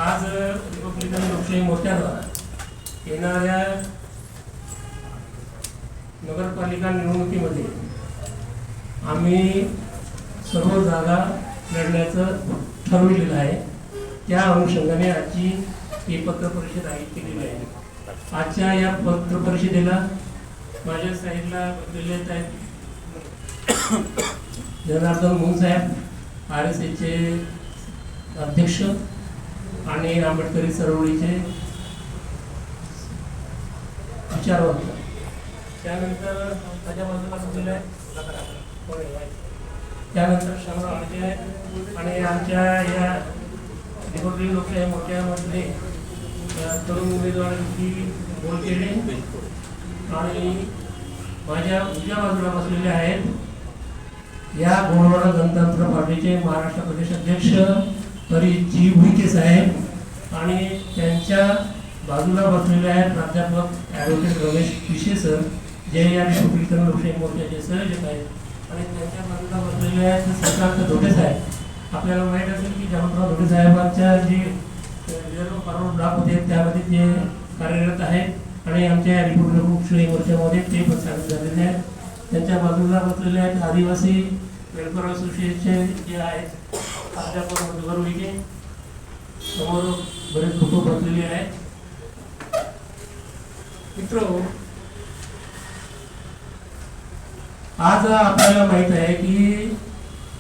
आज रिपब्लिकन लोकशाही मोर्चाद्वारा येणाऱ्या नगरपालिका निवडणुकीमध्ये आम्ही सर्व जागा लढण्याचं ठरवलेलं आहे. त्या अनुषंगाने आजची ही पत्रपरिषद आयोजित केलेली आहे. आजच्या या पत्रपरिषदेला माझ्या साईडला बसलेले आहेत जनार्दन मोहन साहेब, RSSचे अध्यक्ष आणि आंबेडकरी चळवळीचे विचारवंत. त्यानंतर माझ्या बाजूला बसलेले आहेत त्यानंतर शंभर आणि आमच्या या रिपब्लिक लोकशाही मोर्चामध्ये तरुण उमेदवार बोलकेले आणि माझ्या उजव्या बाजूला बसलेले आहेत या गोंडवाना गणतंत्र पार्टीचे महाराष्ट्र प्रदेश अध्यक्ष हरीजी भुईके साहेब आणि त्यांच्या बाजूला बसलेले आहेत प्राध्यापक ॲडव्होकेट रमेश पिशे सर, जे या रिपब्लिकन लोकशाही मोर्चाचे संयोजक आहेत. आणि त्यांच्या बाजूला बसलेले आहेत श्रीकांत धोटे साहेब. आपल्याला माहीत असेल की जयवंतराव धोटे साहेबांच्या जे रिझर्व्ह फॉरवर्ड ब्लॉक होते त्यामध्ये ते कार्यरत आहेत आणि आमच्या रिपब्लिकन लोकशाही मोर्चामध्ये ते पण सामील झालेले आहेत. त्यांच्या बाजूला बसलेले आहेत आदिवासी वेलफेअर असोसिएशनचे जे आहेत प्राध्यापक मधुकर विखे. समोर बरेच लोक बसलेले आहेत. मित्रो, आज आपल्याला माहित आहे की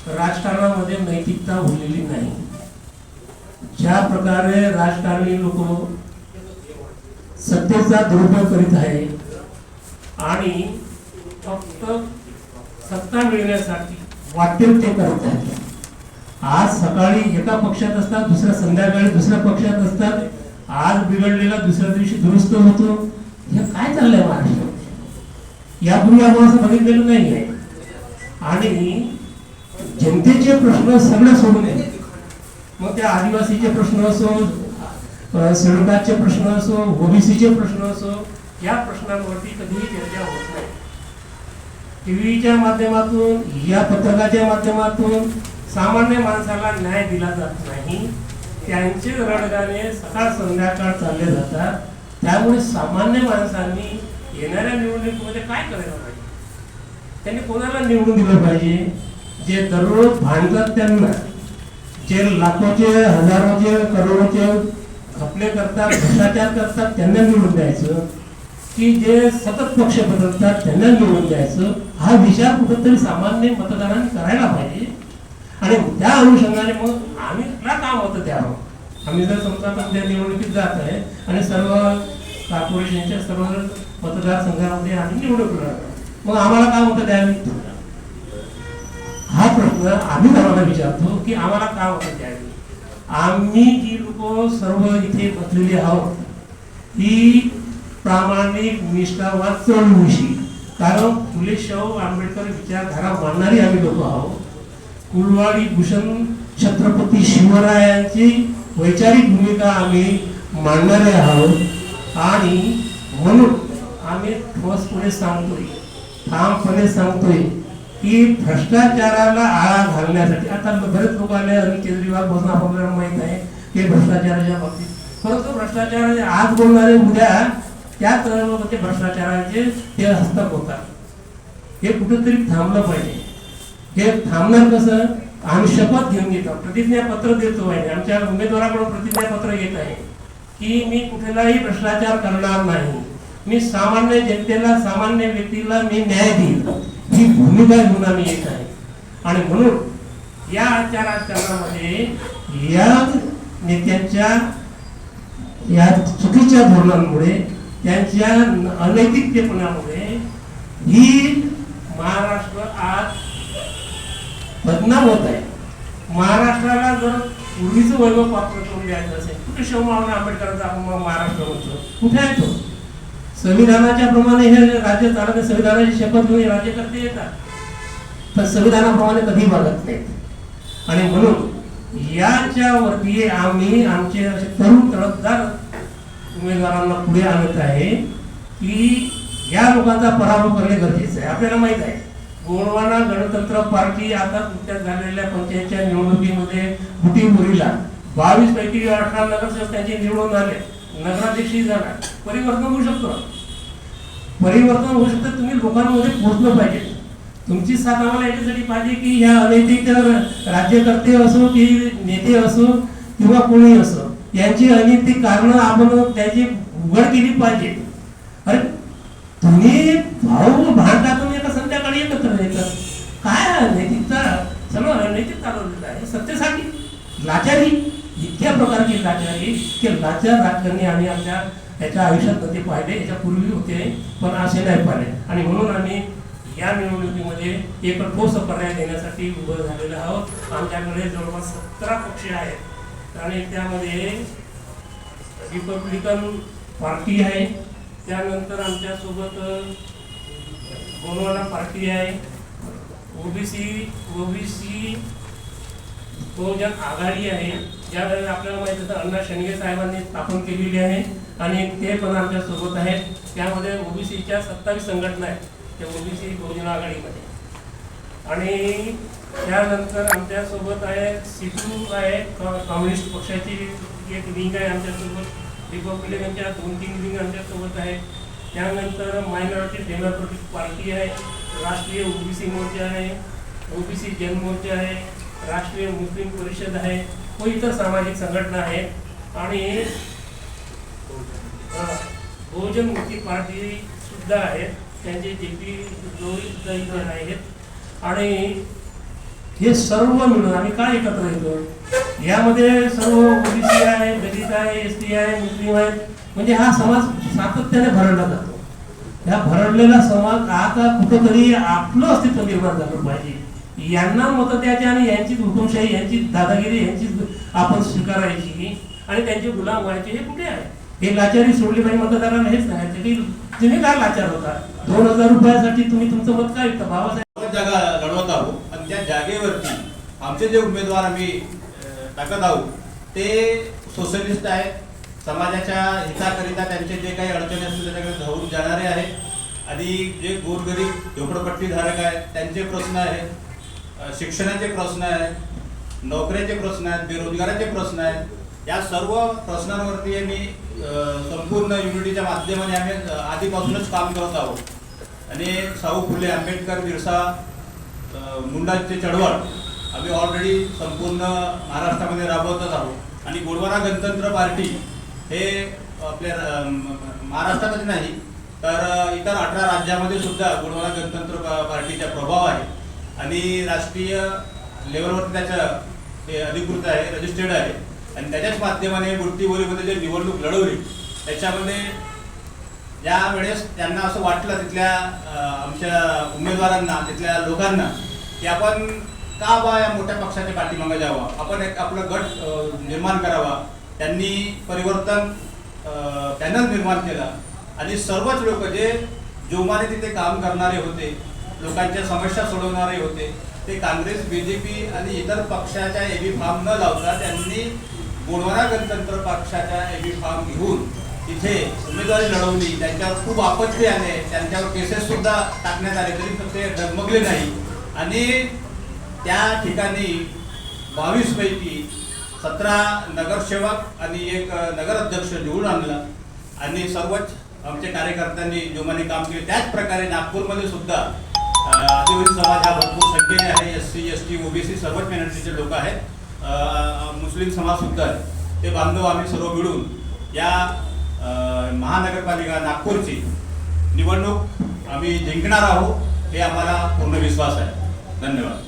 राजकारणामध्ये नैतिकता उरलेली नाही. ज्या प्रकारे राजकारणी लोक सत्तेचा दुरुपयोग करीत आहे आणि फक्त सत्ता मिळण्यासाठी वाटेल ते करत आहेत. आज सकाळी एका पक्षात असतात, दुसऱ्या संध्याकाळी दुसऱ्या पक्षात असतात. आज बिघडलेला दुसऱ्या दिवशी दुरुस्त होतो. हे काय चाललंय महाराष्ट्रात? यापूर्वी आपण असं बघितलेलं नाही आहे. आणि जनतेचे प्रश्न सगळे सोडून येते. मग त्या आदिवासीचे प्रश्न असो, शेडकाचे प्रश्न असो, ओबीसीचे प्रश्न असो, या प्रश्नांवरती कधीही चर्चा होत नाही. टीव्हीच्या माध्यमातून, या पत्रकाच्या माध्यमातून सामान्य माणसाला न्याय दिला जात नाही. त्यांचे रडगाणे सकाळ संध्याकाळ चालले जातात. त्यामुळे सामान्य माणसांनी येणाऱ्या निवडणुकीमध्ये काय करायला पाहिजे? त्यांनी कोणाला निवडून दिलं पाहिजे? जे दररोज भांडतात त्यांना, जे लाखोचे, हजारोचे, करोडोचे घपले करतात, भ्रष्टाचार करतात, त्यांना निवडून द्यायचं की जे सतत पक्ष बदलतात त्यांना निवडून द्यायचं? हा विचार कुठेतरी सामान्य मतदारांनी करायला पाहिजे. आणि त्या अनुषंगाने मग आम्ही कुठला काम होतं द्यावं. आम्ही जर समजा त्या निवडणुकीत जात आहे आणि सर्व कॉर्पोरेशनच्या सर्व मतदारसंघामध्ये आम्ही निवडणूक लढवतो, मग आम्हाला काम होतं द्यावी? हा प्रश्न आम्ही आम्हाला विचारतो की आम्हाला काम होतं द्यावी. आम्ही जी लोक सर्व इथे बसलेली आहोत ही प्रामाणिक निष्ठावान चळवळीशी, कारण फुले शाहू आंबेडकर विचारधारा मानणारी आम्ही लोक आहोत. कुलवाडी भूषण छत्रपती शिवरायांची वैचारिक भूमिका आम्ही मांडणारे आहोत. आणि म्हणून आम्ही ठोसपणे सांगतोय, ठामपणे सांगतोय की भ्रष्टाचाराला आळा घालण्यासाठी आता बरेच लोक आले. अरविंद केजरीवाल बसून आपल्याला माहित आहे की भ्रष्टाचाराच्या बाबतीत, परंतु भ्रष्टाचाराचे आज बोलणारे उद्या त्याच भ्रष्टाचाराचे ते हस्तक होतात. हे कुठेतरी थांबलं पाहिजे. हे थांबणार कसं? आम्ही शपथ घेऊन घेतो, प्रतिज्ञापत्र देतो आहे. आमच्या उमेदवाराकडून प्रतिज्ञापत्र येत आहे की मी कुठलाही भ्रष्टाचार करणार नाही, मी सामान्य जनतेला, सामान्य व्यक्तीला मी न्याय देईल, ही भूमिका घेऊन आम्ही येत आहे. आणि म्हणून या आजच्या राजकारणामध्ये या नेत्यांच्या या चुकीच्या धोरणांमुळे, त्यांच्या अनैतिकतेपणामुळे ही महाराष्ट्र आज बदनाम होत आहे. महाराष्ट्राला जर पूर्वीचं वैभव प्राप्त करून द्यायचं असेल, कुठे शाहू आंबेडकरांचा आपण महाराष्ट्र म्हणतो, कुठे आहे तो? संविधानाच्या प्रमाणे हे राज्य चालत, संविधानाची शपथ घेऊन राज्यकर्ते येतात, पण संविधानाप्रमाणे कधी वागत नाहीत. आणि म्हणून याच्यावरती आम्ही आमचे असे तरुण तडफदार उमेदवारांना पुढे आणत आहे की या लोकांचा पराभव करणे गरजेचं आहे. आपल्याला माहित आहे गोंडवाना गणतंत्र पार्टी आता नुकत्याच झालेल्या पंचायतच्या निवडणुकीमध्ये बुटीबोरीला 22 पैकी 18 नगरसेवक त्यांचे निवडून आले, नगराध्यक्षही झाला, परिवर्तन होऊ शकतं. परिवर्तन होऊ शकतं. तुम्ही लोकांमध्ये पोहोचलं पाहिजे. तुमची साथ आम्हाला याच्यासाठी पाहिजे की ह्या अनैतिक राज्यकर्ते असो की नेते असो किंवा कोणी असो, यांची अनैतिक कारणं आपण त्याची उघड केली पाहिजे. अरे तुम्ही भाऊ भांड टाकून एका संध्याकाळी एकत्र येतात, काय अनैतिकता? सगळं अनैतिक चालवलेलं आहे सत्तेसाठी. लाचारी, इतक्या प्रकारची लाचारी, इतके लाचार राजकारणी आम्ही आमच्या याच्या आयुष्यात नव्हते पाहिले, याच्यापूर्वी होते पण असे नाही पाहिले. आणि म्हणून आम्ही या निवडणुकीमध्ये एक ठोस पर्याय देण्यासाठी उभं झालेलो आहोत. आमच्याकडे जवळपास 17 पक्ष आहेत आणि त्यामध्ये रिपब्लिकन पार्टी आहे, त्यानंतर आमच्यासोबत गोंडवाना पार्टी आहे, ओबीसी बहुजन आघाडी आहे, ज्यावेळेला आपल्याला माहिती आहे अण्णा शेंडगे साहेबांनी स्थापन केलेली आहे आणि ते पण आमच्या सोबत आहेत. त्यामध्ये ओबीसीच्या 27 संघटना आहेत त्या ओबीसी बहुजन आघाडीमध्ये. आणि त्यानंतर आमच्यासोबत आहे सिटू आहे, कम्युनिस्ट पक्षाची एक विंग आहे आमच्यासोबत, रिपब्लिकनच्या 2-3 विंग आमच्यासोबत आहेत. त्यानंतर मायनॉरिटी डेमोक्रेटिक पार्टी आहे, राष्ट्रीय ओबीसी मोर्चा आहे, ओबीसी जनमोर्चा आहे, राष्ट्रीय मुस्लिम परिषद आहे व इतर सामाजिक संघटना आहेत. आणि बहुजन मुक्ती पार्टी सुद्धा आहेत, त्यांचे JP जोडी सुद्धा इथे आहेत. आणि हे सर्व मिळून आम्ही काय एकत्र येतो, यामध्ये सर्व ओबीसी आहे, दलित आहे, ST आहे, मुस्लिम आहेत, म्हणजे हा समाज सातत्याने भरडला जातो. या भरडलेला समाज आता कुठंतरी आपलं अस्तित्व निर्माण झालं पाहिजे. यांना मत द्यायची आणि यांचीच हुकुमशाही, यांची दादागिरी, यांचीच आपण स्वीकारायची आणि त्यांचे गुलाम व्हायचे, हे कुठे आहे? हे लाचारी सोडली पाहिजे. मतदारांना हेच सांगायचं की तुम्ही काय लाचार होता, 2000 रुपयासाठी तुम्ही तुमचं मत काय विकता? बाबासाहेब जागा लढवत आहोत आणि त्या जागेवरती आमचे जे उमेदवार आम्ही टाकत आहोत ते सोशलिस्ट आहेत, समाजाच्या हिताकरिता त्यांचे जे काही अडचणी असतील त्याच्याकडे धावून जाणारे आहेत. आणि जे गोरगरीब झोपडपट्टीधारक आहेत त्यांचे प्रश्न आहेत, शिक्षणाचे प्रश्न आहेत, नोकऱ्याचे प्रश्न आहेत, बेरोजगाराचे प्रश्न आहेत. या सर्व प्रश्नांवरती आम्ही संपूर्ण युनिटीच्या माध्यमाने आम्ही आधीपासूनच काम करत आहोत. आणि शाहू फुले आंबेडकर बिरसा मुंडाची चळवळ आम्ही ऑलरेडी संपूर्ण महाराष्ट्रामध्ये राबवतच आहोत. आणि गोंडवाना गणतंत्र पार्टी हे आपल्या महाराष्ट्रातच नाही तर इतर 18 राज्यामध्ये सुद्धा गोंडवाना गणतंत्र पार्टीचा प्रभाव आहे. आणि राष्ट्रीय लेवलवर त्याचं हे अधिकृत आहे, रजिस्टर्ड आहे. आणि त्याच्याच माध्यमाने बुट्टीबोरीमध्ये जे निवडणूक लढवली त्याच्यामध्ये या वेळेस त्यांना असं वाटलं तिथल्या आमच्या उमेदवारांना, तिथल्या लोकांना की आपण का बा या मोठ्या पक्षाच्या पाठीमागे जावं, आपण एक आपलं गट निर्माण करावा. त्यांनी परिवर्तन पॅनल निर्माण केला आणि सर्वच लोक जे जोमाने तिथे काम करणारे होते, लोकांच्या समस्या सोडवणारे होते, ते काँग्रेस, BJP आणि इतर पक्षाच्या AB फॉर्म न लावता त्यांनी गोंडवाना गणतंत्र पक्षाच्या AB फॉर्म घेऊन तिथे उमेदवारी लढवली. त्यांच्यावर खूप आपत्ती आले, त्यांच्यावर केसेस सुद्धा टाकण्यात आले, तरी ते डगमगले नाही. आणि त्या ठिकाणी 22 पैकी 17 नगरसेवक आणि एक नगराध्यक्ष निवडून आणला. आणि सर्वच आमच्या कार्यकर्त्यांनी जोमाने काम केले. त्याच प्रकारे नागपूरमध्ये सुद्धा आदिवासी समाज हा भरपूर संख्येने आहे, SC, ST, OBC सर्वच मायनॉरिटीचे लोक आहेत, मुस्लिम समाज सुद्धा आहे. ते बांधव आम्ही सर्व मिळून या महानगरपालिका नागपूरची निवडणूक आम्ही जिंकणार आहोत हे आम्हाला पूर्ण विश्वास आहे. धन्यवाद.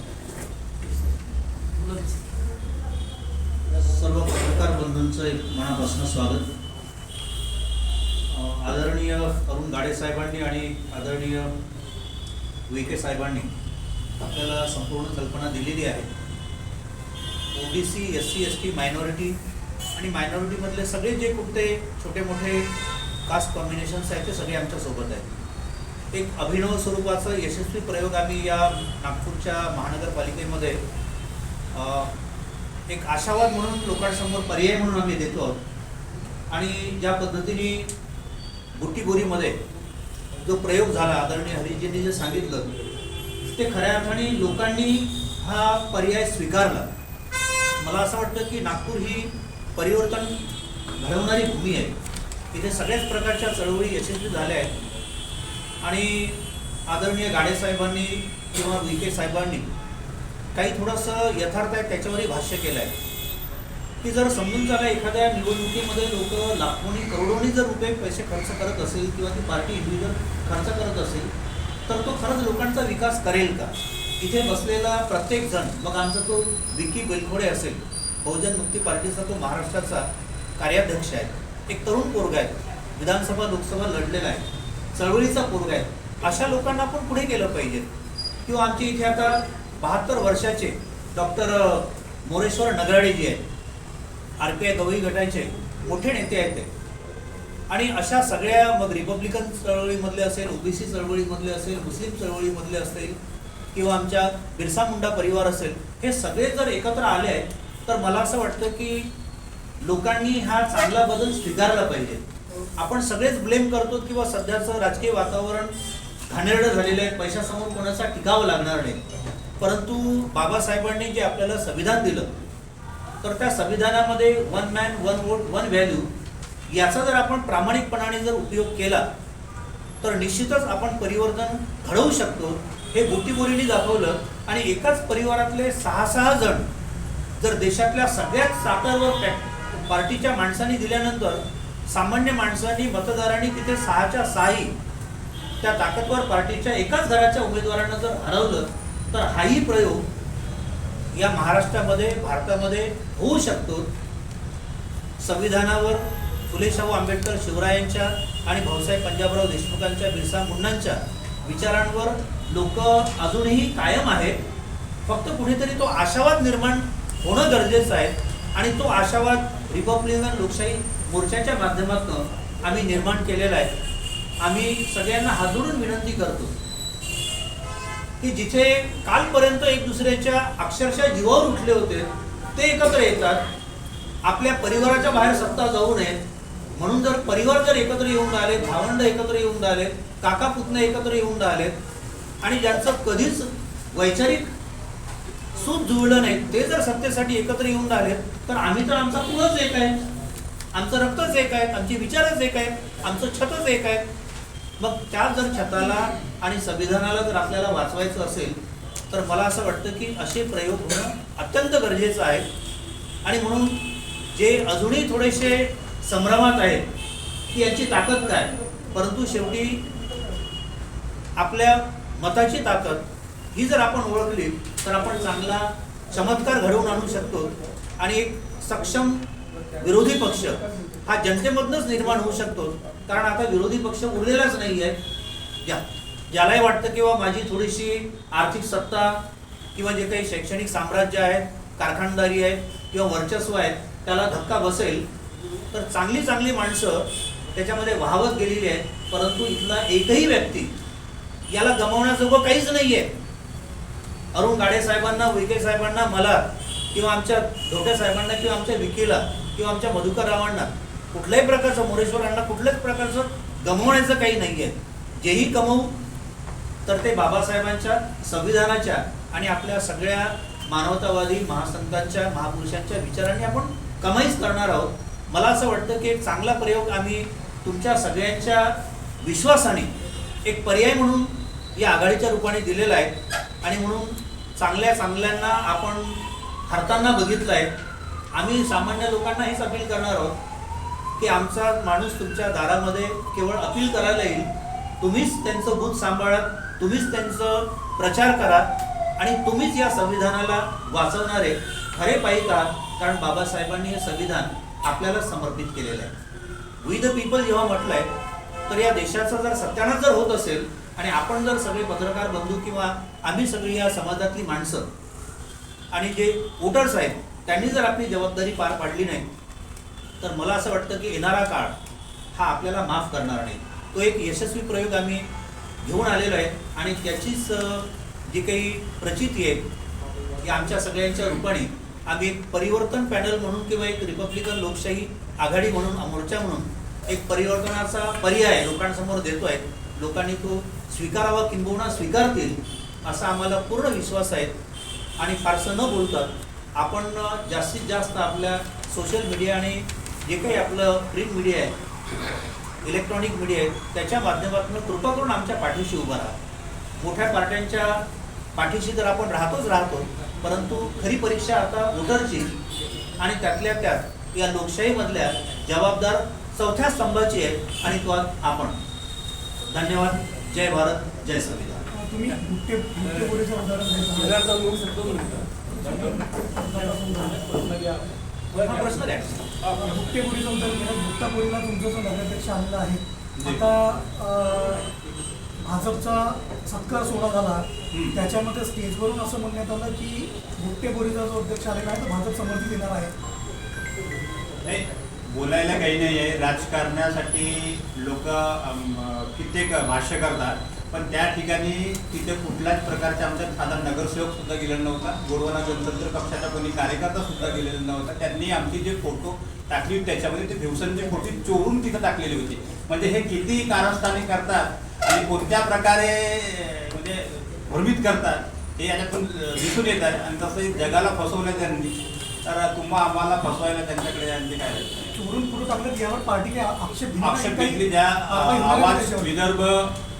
सर्व पत्रकार बंधूंचं एक मनापासून स्वागत. आदरणीय अरुण गाडे साहेबांनी आणि आदरणीय विखे साहेबांनी आपल्याला संपूर्ण कल्पना दिलेली आहे. OBC, SC, ST, मायनॉरिटी आणि मायनॉरिटीमधले सगळे जे कुठे छोटे मोठे कास्ट कॉम्बिनेशन्स आहेत ते सगळे आमच्यासोबत आहेत. एक अभिनव स्वरूपाचा यशस्वी प्रयोग आम्ही या नागपूरच्या महानगरपालिकेमध्ये एक आशावाद म्हणून लोकांसमोर पर्याय म्हणून आम्ही देतो आहोत. आणि ज्या पद्धतीने बुट्टीबोरीमध्ये जो प्रयोग झाला, आदरणीय हरीजींनी जे सांगितलं ते खऱ्या अर्थाने लोकांनी हा पर्याय स्वीकारला. मला असं वाटतं की नागपूर ही परिवर्तन घडवणारी भूमी आहे. इथे सगळ्याच प्रकारच्या चळवळी यशस्वी झाल्या आहेत आणि आदरणीय गाडे साहेबांनी किंवा विखे साहेबांनी काही थोडंसं यथार्थ आहे त्याच्यावरही भाष्य केलं आहे की जर समजून चला एखाद्या निवडणुकीमध्ये लोक लाखोनी करोडोनी जर रुपये पैसे खर्च करत असेल किंवा ती पार्टी इंडिव्हिज्युअल खर्च करत असेल तर तो खरंच लोकांचा विकास करेल का? इथे बसलेला प्रत्येक जण, मग आमचा तो विकी बेलखोडे असेल, बहुजन मुक्ती पार्टीचा तो महाराष्ट्राचा कार्याध्यक्ष आहे, एक तरुण पोरगा आहे, विधानसभा लोकसभा लढलेला आहे, चळवळीचा पोरगा आहे, अशा लोकांना आपण पुढे केलं पाहिजे. किंवा आमच्या इथे आता 72 वर्षाचे डॉक्टर मोरेश्वर नगराडे जी आहेत, RPI गवई गटाचे मोठे नेते आहेत ते. आणि अशा सगळ्या मग रिपब्लिकन चळवळीमधले असेल, OBC चळवळीमधले असेल, मुस्लिम चळवळीमधले असतील किंवा आमच्या बिरसा मुंडा परिवार असेल, हे सगळे जर एकत्र आले आहेत तर मला असं वाटतं की लोकांनी हा चांगला बदल स्वीकारला पाहिजे. आपण सगळेच ब्लेम करतो किंवा सध्याचं राजकीय वातावरण घाणेरडं झालेलं आहे, पैशासमोर कोणाचा टिकावं लागणार नाही. परंतु बाबासाहेबांनी जे आपल्याला संविधान दिलं तर त्या संविधानामध्ये 1 मॅन 1 वोट 1 व्हॅल्यू याचा जर आपण प्रामाणिकपणाने जर उपयोग केला तर निश्चितच आपण परिवर्तन घडवू शकतो. हे गोटीबोरीने दाखवलं आणि एकाच परिवारातले 6 जण जर देशातल्या सगळ्याच साखरवर पार्टीच्या माणसांनी दिल्यानंतर सामान्य माणसांनी मतदारांनी तिथे 6च्या 6 त्या ताकदवर पार्टीच्या एकाच घराच्या उमेदवारांना जर हरवलं तर हाही प्रयोग या महाराष्ट्रामध्ये भारतामध्ये होऊ शकतो. संविधानावर फुले शाहू आंबेडकर शिवरायांच्या आणि भाऊसाहेब पंजाबराव देशमुखांच्या, बिरसा मुंडांच्या विचारांवर लोक अजूनही कायम आहेत. फक्त कुठेतरी तो आशावाद निर्माण होणं गरजेचं आहे आणि तो आशावाद रिपब्लिकन लोकशाही मोर्चाच्या माध्यमातून आम्ही निर्माण केलेला आहे. आम्ही सगळ्यांना हात जोडून विनंती करतो की जिथे कालपर्यंत एक दुसऱ्याच्या अक्षरशः जीवावर उठले होते ते एकत्र येतात. आपल्या परिवाराच्या बाहेर सत्ता जाऊ नये म्हणून जर परिवार जर एकत्र येऊन राहिले, भावंड एकत्र येऊन राहिले, काका पुतणे एकत्र येऊन राहिले आणि ज्यांचं कधीच वैचारिक सूत जुळलं नाही ते जर सत्तेसाठी एकत्र येऊन राहिले तर आम्ही तर आमचा कुळच एक आहे, आमचं रक्तच एक आहे, आमचे विचारच एक आहेत, आमचं छतच एक आहे. मग त्या जर छताला आणि संविधानाला जर आपल्याला वाचवायचं असेल तर मला असं वाटतं की असे प्रयोग होणं अत्यंत गरजेचं आहे. आणि म्हणून जे अजूनही थोडेसे संभ्रमात आहेत की याची ताकद काय, परंतु शेवटी आपल्या मताची ताकद ही जर आपण ओळखली तर आपण चांगला चमत्कार घडवून आणू शकतो आणि एक सक्षम विरोधी पक्ष हा जनतेमधूनच निर्माण होऊ शकतो. कारण आता विरोधी पक्ष उरलेलाच नाही आहे. ज्यालाही वाटतं किंवा माझी थोडीशी आर्थिक सत्ता किंवा जे काही शैक्षणिक साम्राज्य आहे, कारखानदारी आहे किंवा वर्चस्व आहे त्याला धक्का बसेल तर चांगली माणसं त्याच्यामध्ये वाहवत गेलेली आहेत. परंतु इथला एकही व्यक्ती याला गमावण्याजोगं काहीच नाही आहे. अरुण गाडे साहेबांना, विखे साहेबांना, मला किंवा आमच्या धोटे साहेबांना किंवा आमच्या विकीला किंवा आमच्या मधुकर रावांना कुठल्याही प्रकारचं, मोरेश्वरांना कुठल्याच प्रकारचं गमवण्याचं काही नाही आहे. जेही कमवू तर ते बाबासाहेबांच्या, संविधानाच्या आणि आपल्या सगळ्या मानवतावादी महासंतांच्या, महापुरुषांच्या विचारांनी आपण कमाईच करणार आहोत. मला असं वाटतं की एक चांगला प्रयोग आम्ही तुमच्या सगळ्यांच्या विश्वासाने एक पर्याय म्हणून या आघाडीच्या रूपाने दिलेला आहे आणि म्हणून चांगल्यांना आपण हरताना बघितलं आहे. आम्ही सामान्य लोकांना हेच अपील करणार आहोत की आमचा माणूस तुमच्या दारामध्ये केवळ अपील करायला येईल. तुम्हीच त्यांचं बूथ सांभाळा, तुम्हीच त्यांचं प्रचार करा आणि तुम्हीच या संविधानाला वाचवणारे खरे पाहिजे आहात. कारण बाबासाहेबांनी हे संविधान आपल्याला समर्पित केलेलं आहे. वी द पीपल जेव्हा म्हटलंय तर या देशाचा जर सत्यानाश जर होत असेल आणि आपण जर सगळे पत्रकार बंधू किंवा आम्ही सगळी या समाजातली माणसं आणि जे वोटर्स आहेत त्यांनी जर आपली जबाबदारी पार पाडली नाही तर मला असं वाटतं की येणारा काळ हा आपल्याला माफ करणार नाही. तो एक यशस्वी प्रयोग आम्ही घेऊन आलेलो आहे आणि त्याचीच जी काही प्रचिती आहे की आमच्या सगळ्यांच्या रूपाने आम्ही एक परिवर्तन पॅनल म्हणून किंवा एक रिपब्लिकन लोकशाही आघाडी म्हणून, मोर्चा म्हणून एक परिवर्तनाचा पर्याय लोकांसमोर देतो आहे. लोकांनी तो स्वीकारावा, किंबहुना स्वीकारतील असा आम्हाला पूर्ण विश्वास आहे. आणि फारसं न बोलता आपण जास्तीत जास्त आपल्या सोशल मीडिया आणि जे काही आपलं प्रिंट मीडिया आहे, इलेक्ट्रॉनिक मीडिया आहे, त्याच्या माध्यमातून कृपा करून आमच्या पाठीशी उभा राहा. मोठ्या पार्ट्यांच्या पाठीशी तर आपण राहतो, परंतु खरी परीक्षा आता वोटरची आणि त्यातल्या त्यात या लोकशाहीमधल्या जबाबदार चौथ्या स्तंभाची आहे आणि तो आपण. धन्यवाद. जय भारत, जय संविधान. तुम्ही बुट्टेपुरीचं उदाहरण हा प्रश्न द्या. बुट्टेपुरीचं उदाहरण घेण्यात बुट्टापुरीला तुमचा जो नगराध्यक्ष आलेला आहे, आता भाजपचा सत्कार सोहळा झाला, त्याच्यामध्ये स्टेजवरून असं म्हणण्यात आलं की बुट्टेपुरीचा जो अध्यक्ष आलेला आहे तो भाजप समर्थन देणार आहे. नाही, बोलायला काही नाही आहे. राजकारणासाठी लोक कित्येक भाष्य करतात, पण त्या ठिकाणी तिथे कुठल्याच प्रकारच्या आमच्या साधा नगरसेवक सुद्धा गेलेला नव्हता, गोडवाना जनतंत्र पक्षाचा कोणी कार्यकर्ता सुद्धा गेलेला नव्हता. त्यांनी आमची जे फोटो टाकली होती त्याच्यामध्ये ते दिवसांचे फोटो चोरून तिथं टाकलेली होती. म्हणजे हे किती कारस्थाने करतात आणि कोणत्या प्रकारे म्हणजे भ्रमित करतात हे याच्यातून दिसून येत आहे. आणि तसंही जगाला फसवलं त्यांनी, तर तुम्हा आम्हाला फसवायला त्यांच्याकडे यांचे काय चोरून पुढे टाकलं, यावर पार्टी काय आक्षेप घेतली. ज्या आवाज विदर्भ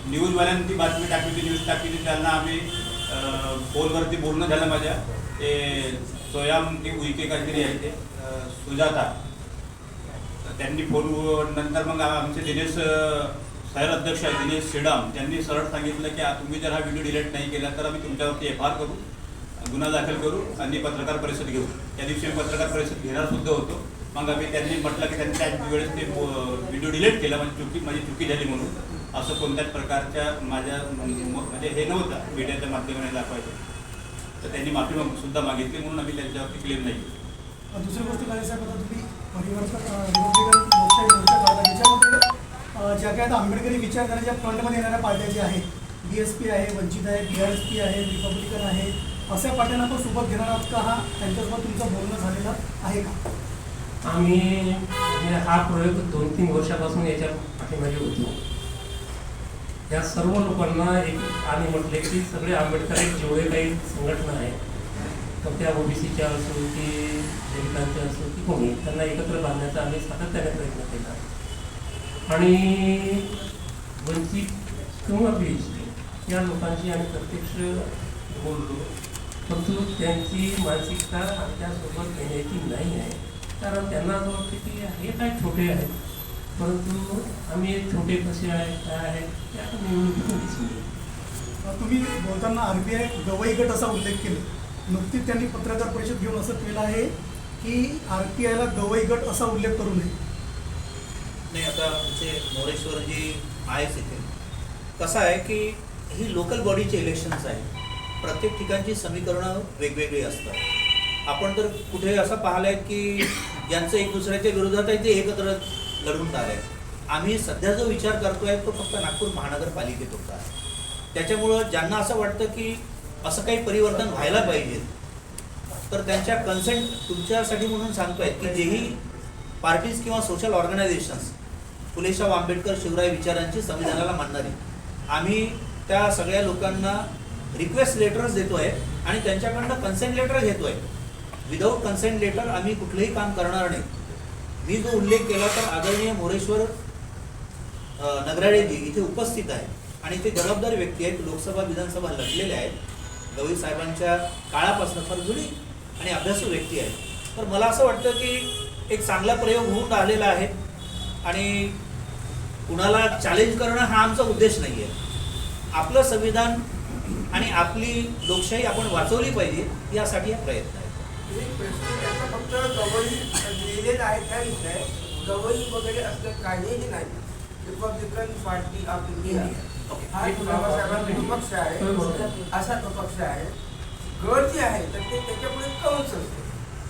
न्यूजवाल्यांनी ती बातमी टाकली, ती न्यूज टाकली, त्यांना आम्ही फोनवरती बोलणं झालं माझ्या. ते स्वयं ते उईके काहीतरी आहे ते सुजाता, त्यांनी फोन नंतर मग आमचे दिनेश शहर अध्यक्ष आहे दिनेश शेडाम, त्यांनी सरळ सांगितलं की तुम्ही जर हा व्हिडिओ डिलीट नाही केला तर आम्ही तुमच्यावरती FIR करू, गुन्हा दाखल करू आणि पत्रकार परिषद घेऊ. त्या दिवशी मी पत्रकार परिषद घेणार सुद्धा होतो. मग आम्ही त्यांनी म्हटलं की त्यांनी त्या वेळेस ते व्हिडिओ डिलीट केला, माझी चुकी झाली म्हणून. असं कोणत्याच प्रकारच्या माझ्या म्हणजे हे नव्हतं मीडियाच्या माध्यमाने दाखवायचं, तर त्यांनी माफी सुद्धा मागितली, म्हणून आम्ही त्यांच्यावरती क्लेम नाही केली. दुसरी गोष्ट काय साहेब, आता तुम्ही रिपब्लिकन लोकशाही मोर्चा काढला, ज्याच्यामध्ये ज्या काय आंबेडकरी विचारधाराच्या फ्रंटमध्ये येणाऱ्या पार्ट्या ज्या आहेत, BSP आहे, वंचित आहे, BRSP आहे, रिपब्लिकन आहे, अशा पार्ट्यांना पण सोबत घेणार आहात का? त्यांच्यासोबत तुमचं बोलणं झालेलं आहे का? आम्ही हा प्रयोग 2-3 वर्षापासून याच्या पाठीमागे होतो. या सर्व लोकांना एक आम्ही म्हटले की सगळे आंबेडकरी जेवढे काही संघटना आहेत, तर त्या OBCच्या असो की दलितांच्या असो की कोणी, त्यांना एकत्र बांधण्याचा आम्ही सातत्याने प्रयत्न केला. आणि वंचित किंवा BSP या लोकांशी आम्ही प्रत्यक्ष बोललो, परंतु त्यांची मानसिकता आमच्यासोबत येण्याची नाही आहे. कारण त्यांना असं वाटतं की हे काय छोटे आहेत, परंतु आम्ही छोटे कसे आहेत, काय आहेत ते आता निवडणुकीतून दिसून येईल. तुम्ही बोलताना RBI गवई गट असा उल्लेख केला. नुकतीच त्यांनी पत्रकार परिषद घेऊन असं केलं आहे की RPIला गवई गट असा उल्लेख करू नये. नाही, आता आमचे मोरेश्वरजी आहेच इथे. कसं आहे की ही लोकल बॉडीचे इलेक्शन्स आहे, प्रत्येक ठिकाणची समीकरणं वेगवेगळी असतात. आपण तर कुठे असं पाहिलं आहे की ज्यांचं एक दुसऱ्याच्या विरोधात आहे ते एकत्र लढून आले. आम्ही सध्या जो विचार करतोय तो फक्त नागपूर महानगरपालिकेत होता. त्याच्यामुळं ज्यांना असं वाटतं की असं काही परिवर्तन व्हायला पाहिजे, तर त्यांच्या कन्सेंट तुमच्यासाठी म्हणून सांगतोय की जेही पार्टीज किंवा सोशल ऑर्गनायझेशन्स फुलेशाह आंबेडकर शिवराय विचारांची संविधानाला मानणारी, आम्ही त्या सगळ्या लोकांना रिक्वेस्ट लेटर्स देतोय आणि त्यांच्याकडनं कन्सेंट लेटर घेतोय. विदाऊट कन्सेंट लेटर आम्ही कुठलंही काम करणार नाही. मी जो उल्लेख केला तर आदरणीय मोरेश्वर नगराळेजी इथे उपस्थित आहे आणि ते जबाबदार व्यक्ती आहेत, लोकसभा विधानसभा लढलेले आहेत, गवई साहेबांच्या काळापासून फार जुनी आणि अभ्यासू व्यक्ती आहेत. तर मला असं वाटतं की एक चांगला प्रयोग होऊन राहिलेला आहे आणि कुणाला चॅलेंज करणं हा आमचा उद्देश नाही आहे. आपलं संविधान आणि आपली लोकशाही आपण वाचवली पाहिजे यासाठी हा प्रयत्न आहे. फक्त गवई लिहिलेलं आहे त्या विषय गवई वगैरे असं काहीही नाही. रिपब्लिकन पार्टी ऑफ इंडिया हा बाबासाहेबांचा पक्ष आहे, असा तो पक्ष आहे. गड जे आहे तर ते त्याच्यापुढे कंस असते,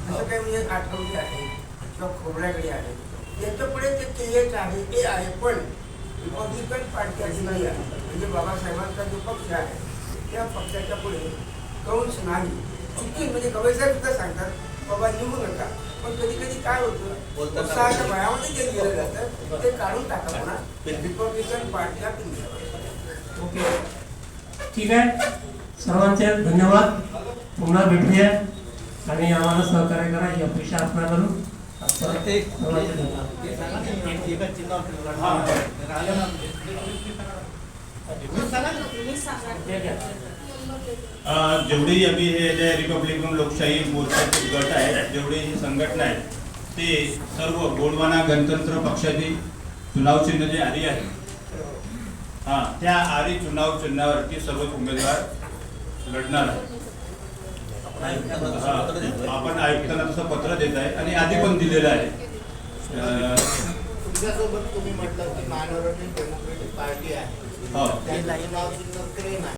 असं काही म्हणजे आठवडी आहे किंवा खोबऱ्याकडे आहे, त्याच्यापुढे ते KH आहे, ते आहे. पण रिपब्लिकन पार्टी ऑफ इंडिया म्हणजे बाबासाहेबांचा जो पक्ष आहे त्या पक्षाच्या पुढे कंस नाही. चुकी म्हणजे गवईसाहेब सुद्धा सांगतात बाबा निघू नका, पण कधी कधी काय होतं उत्साहाच्या भयामध्ये जे गेलं जातं ते काढून टाका म्हणा. Republican party of India. Okay, ठीक आहे. सर्वांचे धन्यवाद. पुन्हा भेटूया आणि आम्हाला सहकार्य करा ही अपेक्षा आपण करू. एक जेवढी आम्ही हे जे रिपब्लिकन लोकशाही मोर्चाचे गट आहेत, जेवढे ही संघटना आहेत, ते सर्व गोंडवाना गणतंत्र पक्षाची चुनाव चिन्ह जे आरी आहे, त्या आरी चुनाव चिन्हावरती सर्व उमेदवार लढणार आहे. आपण आयुक्तांना तसं पत्र देत आहे आणि आधी पण दिलेलं आहे. तुमच्यासोबत तुम्ही म्हटलं की मायनॉरिटी डेमोक्रेटिक पार्टी आहे, हो. त्याचं नाव चिन्ह क्रेन आहे.